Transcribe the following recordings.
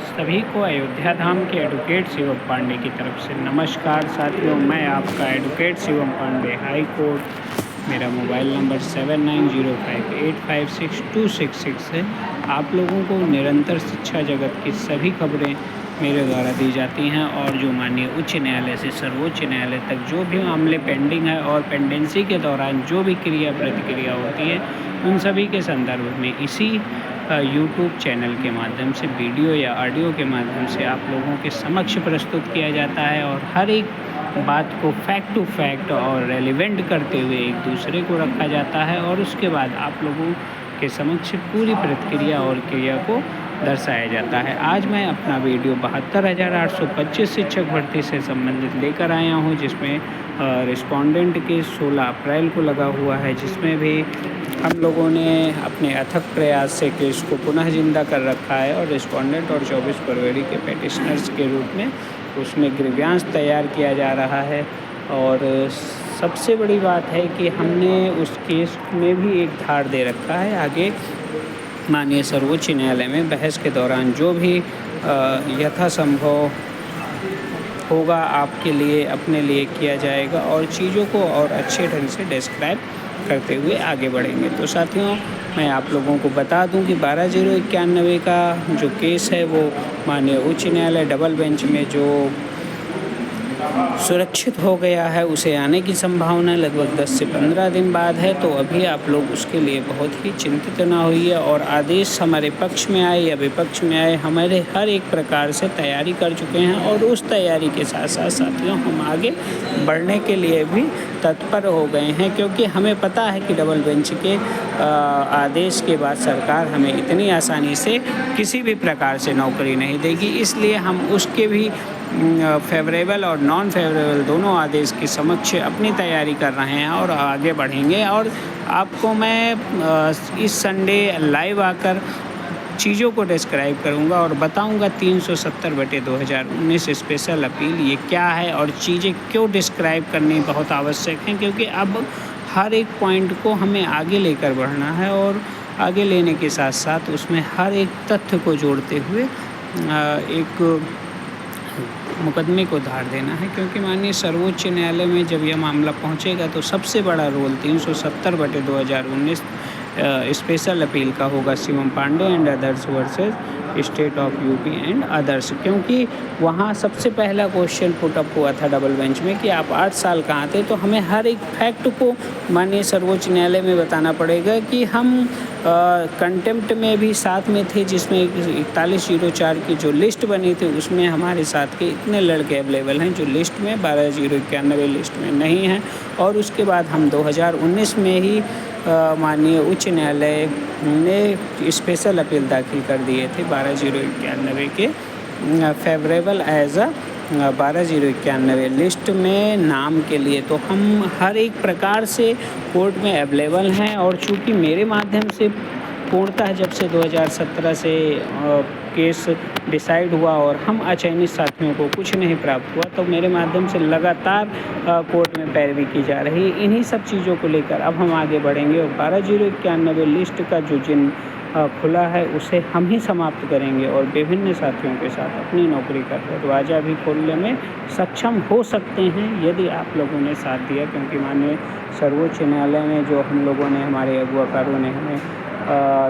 सभी को अयोध्या धाम के एडवोकेट शिवम पांडे की तरफ से नमस्कार साथियों। मैं आपका advocate Shivam Pandey, high court. मेरा मोबाइल नंबर 7905856266 है। आप लोगों को निरंतर शिक्षा जगत की सभी खबरें मेरे द्वारा दी जाती हैं और जो माननीय उच्च न्यायालय से सर्वोच्च न्यायालय तक जो भी मामले पेंडिंग है और पेंडेंसी के दौरान जो भी क्रिया प्रतिक्रिया होती है, उन सभी के संदर्भ में इसी यूट्यूब चैनल के माध्यम से वीडियो या ऑडियो के माध्यम से आप लोगों के समक्ष प्रस्तुत किया जाता है और हर एक बात को फैक्ट टू फैक्ट और रेलिवेंट करते हुए एक दूसरे को रखा जाता है और उसके बाद आप लोगों के समक्ष पूरी प्रतिक्रिया और क्रिया को दर्शाया जाता है। आज मैं अपना वीडियो 72,825 शिक्षक भर्ती से संबंधित लेकर आया हूं, जिसमें रिस्पोंडेंट के 16 अप्रैल को लगा हुआ है, जिसमें भी हम लोगों ने अपने अथक प्रयास से केस को पुनः जिंदा कर रखा है और रिस्पोंडेंट और 24 फरवरी के पेटिशनर्स के रूप में उसमें ग्रीवियांस तैयार किया जा रहा है। और सबसे बड़ी बात है कि हमने उस केस में भी एक धार दे रखा है। आगे माननीय सर्वोच्च न्यायालय में बहस के दौरान जो भी यथासंभव होगा आपके लिए अपने लिए किया जाएगा और चीज़ों को और अच्छे ढंग से डिस्क्राइब करते हुए आगे बढ़ेंगे। तो साथियों, मैं आप लोगों को बता दूं कि 12/091 का जो केस है वो माननीय उच्च न्यायालय डबल बेंच में जो सुरक्षित हो गया है, उसे आने की संभावना लगभग 10 से 15 दिन बाद है। तो अभी आप लोग उसके लिए बहुत ही चिंतित ना होइए और आदेश हमारे पक्ष में आए या विपक्ष में आए, हमारे हर एक प्रकार से तैयारी कर चुके हैं और उस तैयारी के साथ साथ साथियों हम आगे बढ़ने के लिए भी तत्पर हो गए हैं, क्योंकि हमें पता है कि डबल बेंच के आदेश के बाद सरकार हमें इतनी आसानी से किसी भी प्रकार से नौकरी नहीं देगी। इसलिए हम उसके भी फेवरेबल और नॉन फेवरेबल दोनों आदेश के समक्ष अपनी तैयारी कर रहे हैं और आगे बढ़ेंगे। और आपको मैं इस संडे लाइव आकर चीज़ों को डिस्क्राइब करूंगा और बताऊंगा 370/2019 स्पेशल अपील ये क्या है और चीज़ें क्यों डिस्क्राइब करनी बहुत आवश्यक हैं, क्योंकि अब हर एक पॉइंट को हमें आगे लेकर बढ़ना है और आगे लेने के साथ साथ उसमें हर एक तथ्य को जोड़ते हुए एक मुकदमे को धार देना है। क्योंकि माननीय सर्वोच्च न्यायालय में जब यह मामला पहुंचेगा तो सबसे बड़ा रोल 370/2019 स्पेशल अपील का होगा Shivam Pandey and others versus state of UP and others, क्योंकि वहाँ सबसे पहला क्वेश्चन पुट अप हुआ था डबल बेंच में कि आप 8 साल कहाँ थे। तो हमें हर एक फैक्ट को माननीय सर्वोच्च न्यायालय में बताना पड़ेगा कि हम कंटेम्प्ट में भी साथ में थे, जिसमें 4104 की जो लिस्ट बनी थी उसमें हमारे साथ के इतने लड़के अवेलेबल हैं जो लिस्ट में 12/091 लिस्ट में नहीं हैं। और उसके बाद हम 2019 में ही माननीय उच्च न्यायालय ने स्पेशल अपील दाखिल कर दिए थे 12/091 के फेवरेबल एज अ 12/091 लिस्ट में नाम के लिए। तो हम हर एक प्रकार से कोर्ट में अवेलेबल हैं और चूँकि मेरे माध्यम से पूर्णतः जब से 2017 से केस डिसाइड हुआ और हम अचयनित साथियों को कुछ नहीं प्राप्त हुआ, तो मेरे माध्यम से लगातार कोर्ट में पैरवी की जा रही है। इन्हीं सब चीज़ों को लेकर अब हम आगे बढ़ेंगे और 12/091 लिस्ट का जो जिन खुला है उसे हम ही समाप्त करेंगे और विभिन्न साथियों के साथ अपनी नौकरी का दरवाज़ा भी खोलने में सक्षम हो सकते हैं यदि आप लोगों ने साथ दिया। क्योंकि माननीय सर्वोच्च न्यायालय में जो हम लोगों ने, हमारे अगुवाकारों ने हमें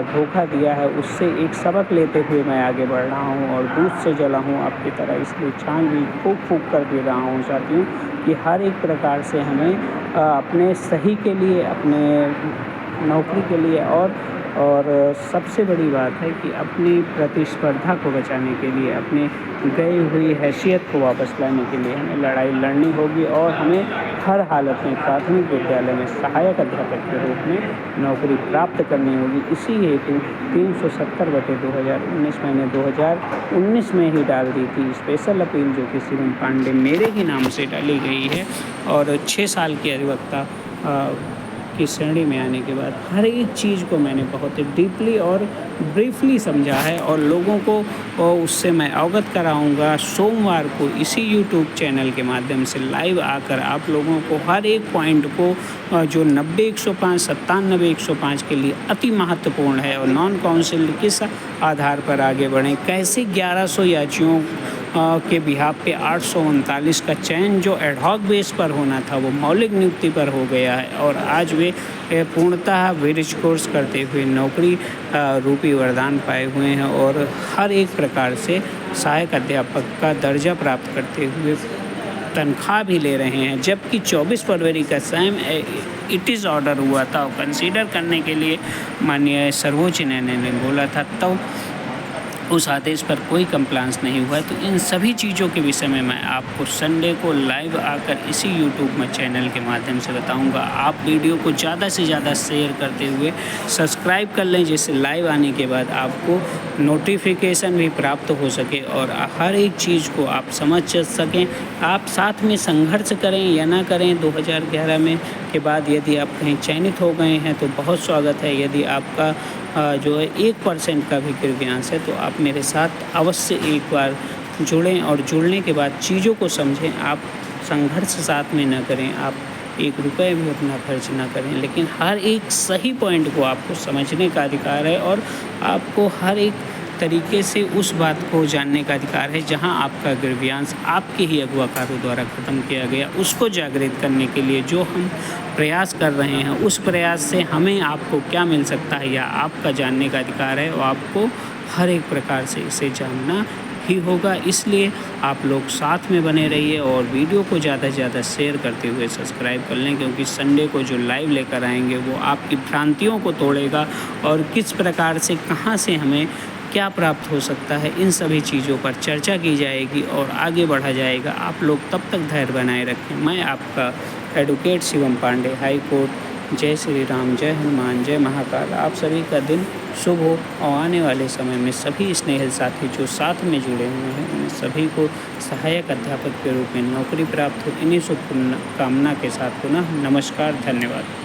धोखा दिया है, उससे एक सबक लेते हुए मैं आगे बढ़ रहा हूं और दूध से जला हूं आपकी तरह। इसलिए छान भी फूंक फूंक कर दे रहा हूं साथियों कि हर एक प्रकार से हमें अपने सही के लिए, अपने नौकरी के लिए और सबसे बड़ी बात है कि अपनी प्रतिस्पर्धा को बचाने के लिए, अपनी गई हुई हैसियत को वापस लाने के लिए हमें लड़ाई लड़नी होगी और हमें हर हालत में प्राथमिक विद्यालय में सहायक अध्यापक के रूप में नौकरी प्राप्त करनी होगी। इसी हेतु 370/2019 मैंने 2019 में ही डाल दी थी स्पेशल अपील, जो कि शिवम पांडे मेरे ही नाम से डाली गई है और 6 साल की अधिवक्ता की श्रेणी में आने के बाद हर एक चीज़ को मैंने बहुत ही डीपली और ब्रीफली समझा है और लोगों को उससे मैं अवगत कराऊंगा। सोमवार को इसी यूट्यूब चैनल के माध्यम से लाइव आकर आप लोगों को हर एक पॉइंट को जो 90-105, 97-105 के लिए अति महत्वपूर्ण है और नॉन काउंसिल किस आधार पर आगे बढ़ें, कैसे 1100 याचियों के बिहाफ पे 839 का चयन जो एडहॉक बेस पर होना था वो मौलिक नियुक्ति पर हो गया है और आज वे पूर्णतः ब्रिज कोर्स करते हुए नौकरी रूपी वरदान पाए हुए हैं और हर एक प्रकार से सहायक अध्यापक का दर्जा प्राप्त करते हुए तनख्वाह भी ले रहे हैं। जबकि 24 फरवरी का सेम इट इज़ ऑर्डर हुआ था और कंसीडर करने के लिए माननीय सर्वोच्च न्यायालय ने बोला था, तो उस आदेश पर कोई कंप्लायंस नहीं हुआ है। तो इन सभी चीज़ों के विषय में मैं आपको संडे को लाइव आकर इसी यूट्यूब में चैनल के माध्यम से बताऊंगा। आप वीडियो को ज़्यादा से ज़्यादा शेयर करते हुए सब्सक्राइब कर लें, जिससे लाइव आने के बाद आपको नोटिफिकेशन भी प्राप्त हो सके और हर एक चीज़ को आप समझ सकें। आप साथ में संघर्ष करें या ना करें 2011 में के बाद यदि आप कहीं चयनित हो गए हैं तो बहुत स्वागत है। यदि आपका जो है 1% का भी गिरव्यांश है तो आप मेरे साथ अवश्य एक बार जुड़ें और जुड़ने के बाद चीज़ों को समझें। आप संघर्ष साथ में ना करें, आप 1 रुपये भी अपना खर्च ना करें, लेकिन हर एक सही पॉइंट को आपको समझने का अधिकार है और आपको हर एक तरीके से उस बात को जानने का अधिकार है जहां आपका गिरव्यांश आपके ही अगुवाकारों द्वारा ख़त्म किया गया। उसको जागृत करने के लिए जो हम प्रयास कर रहे हैं, उस प्रयास से हमें आपको क्या मिल सकता है या आपका जानने का अधिकार है और आपको हर एक प्रकार से इसे जानना ही होगा। इसलिए आप लोग साथ में बने रहिए और वीडियो को ज़्यादा से ज़्यादा शेयर करते हुए सब्सक्राइब कर लें, क्योंकि संडे को जो लाइव लेकर आएंगे वो आपकी भ्रांतियों को तोड़ेगा और किस प्रकार से कहाँ से हमें क्या प्राप्त हो सकता है, इन सभी चीज़ों पर चर्चा की जाएगी और आगे बढ़ा जाएगा। आप लोग तब तक धैर्य बनाए रखें। मैं आपका advocate Shivam Pandey, high court. जय श्री राम, जय हनुमान, जय महाकाल। आप सभी का दिन शुभ हो और आने वाले समय में सभी स्नेहित साथी जो साथ में जुड़े हुए हैं उन सभी को सहायक अध्यापक के रूप में नौकरी प्राप्त हो। इन्हीं शुभकामना के साथ पुनः नमस्कार, धन्यवाद।